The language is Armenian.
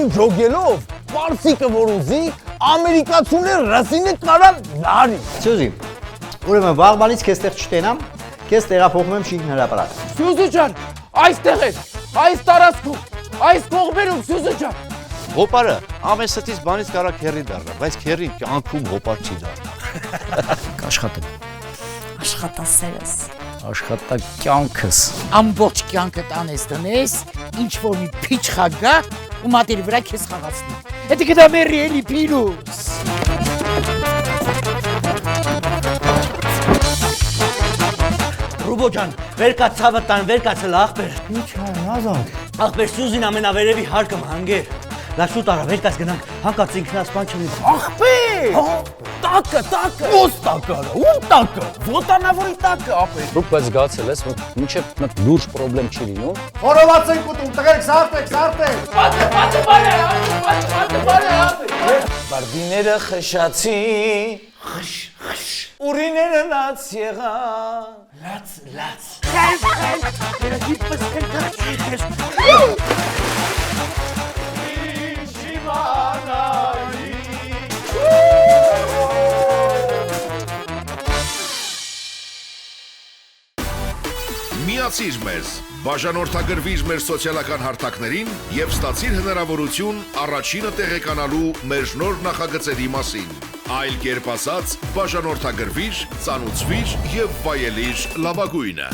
Այն ջոգելով, պարսիկը որ ուզի, ամերիկացուներ ռասինը կարան լարի։ Սյուզի, ուրեմն վաղվանից քեզ տեղ չտենամ, քեզ տեղափոխում եմ Շինքն հրապարակ։ Սյուզի ջան, այստեղ է, այս տարածքում, այս կողմերում Սյուզի ջան։ Հոպարը ամեն ստից բանից կարա քերի դառնա, բայց քերին կյանքում հոպար չի դառնա։ Աշխատեմ։ Աշխատասերս։ Աշխատա կյանքս։ Ամբողջ կյանքը տանես տնես, ինչ որ մի փիչ խագա ու մատերի վրա քեզ խաղացնի։ Հետո կդա մերի էլի փիրուս։ Ռուբո ջան, վեր կա ցավը տան, վեր կա ցել ախպեր։ Ինչ ան, ազատ։ Ախպեր Սյուզին ամենավերևի հարկը հանգեր։ Լա շուտ արա, վեր կաց գնանք, հանկած ինքնասպան չլինի։ Ախպեր։ Տակը, ո՞ս տակը, ում տակը, ոտանավորի տակը, ապեր։ Դուք բայց զգացել ես, որ մինչև լուրջ պրոբլեմ չի լինում։ Խորոված ենք ուտում, տղերք, սարտեք։ Պատը բարե, Բարդիները խշացի, ուրիները լաց եղան, լաց։ Միացիր մեզ, բաժանորդագրվիր մեր սոցիալական հարթակներին և ստացիր հնարավորություն առաջինը տեղեկանալու մեր նոր նախագծերի մասին։ Այլ կերպ ասած, բաժանորդագրվիր, ծանուցվիր և վայելիր լավագույնը։